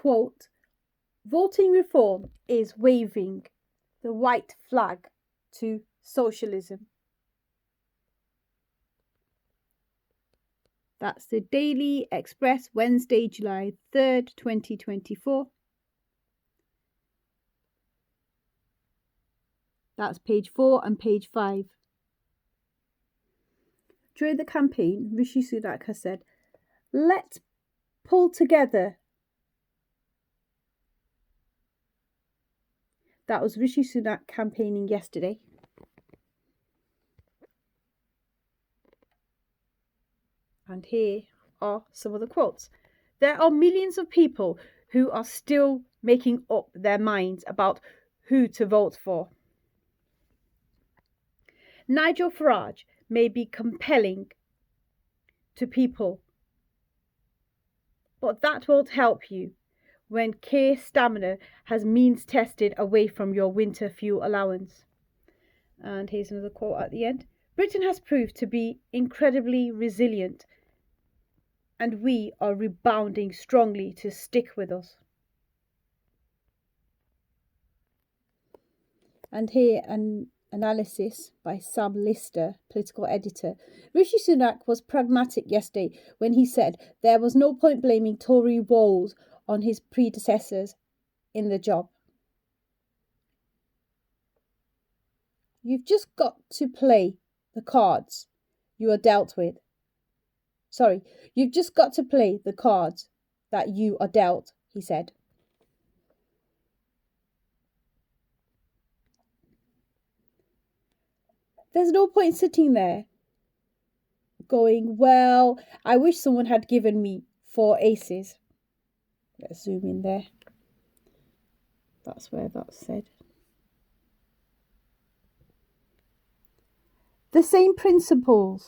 quote, "Voting reform is waving the white flag to socialism." That's the Daily Express, Wednesday, July 3rd, 2024. That's page 4 and page 5. During the campaign, Rishi Sunak has said, "Let's pull together." That was Rishi Sunak campaigning yesterday. And here are some of the quotes. "There are millions of people who are still making up their minds about who to vote for. Nigel Farage may be compelling to people, but that won't help you when Keir Stamina has means tested away from your winter fuel allowance." And here's another quote at the end. "Britain has proved to be incredibly resilient, and we are rebounding strongly to stick with us." And here an analysis by Sam Lister, political editor. "Rishi Sunak was pragmatic yesterday when he said there was no point blaming Tory woes on his predecessors in the job. You've just got to play the cards you are dealt with. You've just got to play the cards that you are dealt," he said. There's no point sitting there going, "Well, I wish someone had given me 4 aces." Let's zoom in there. That's where that's said. The same principle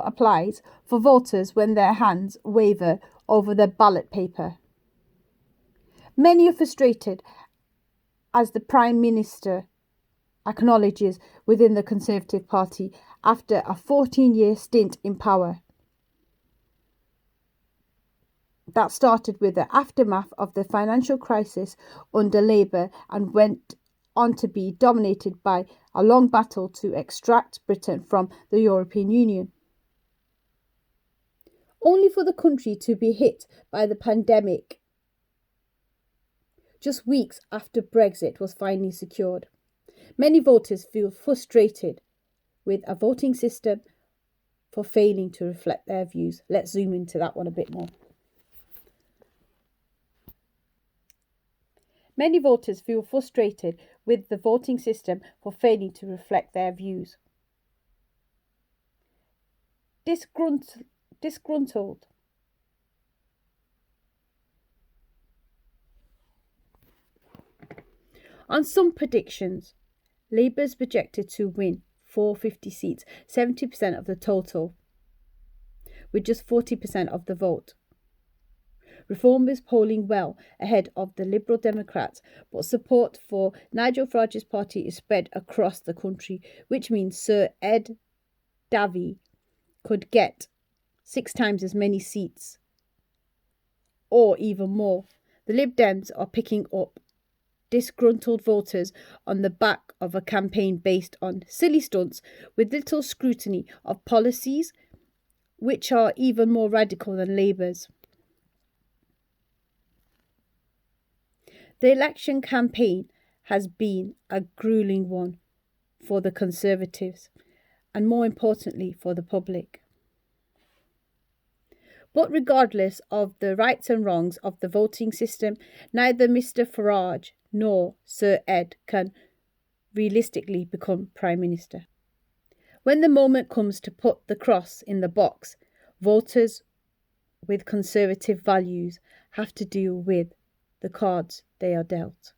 applies for voters when their hands waver over their ballot paper. Many are frustrated, as the Prime Minister acknowledges within the Conservative Party after a 14-year stint in power. That started with the aftermath of the financial crisis under Labour and went on to be dominated by a long battle to extract Britain from the European Union, only for the country to be hit by the pandemic just weeks after Brexit was finally secured. Many voters feel frustrated with a voting system for failing to reflect their views. Let's zoom into that one a bit more. Many voters feel frustrated with the voting system for failing to reflect their views. Disgruntled. On some predictions, Labour is projected to win 450 seats, 70% of the total, with just 40% of the vote. Reform is polling well ahead of the Liberal Democrats, but support for Nigel Farage's party is spread across the country, which means Sir Ed Davey could get 6 times as many seats, or even more. The Lib Dems are picking up disgruntled voters on the back of a campaign based on silly stunts with little scrutiny of policies which are even more radical than Labour's. The election campaign has been a gruelling one for the Conservatives and, more importantly, for the public. But regardless of the rights and wrongs of the voting system, neither Mr Farage nor Sir Ed can realistically become Prime Minister. When the moment comes to put the cross in the box, voters with Conservative values have to deal with the cards they are dealt.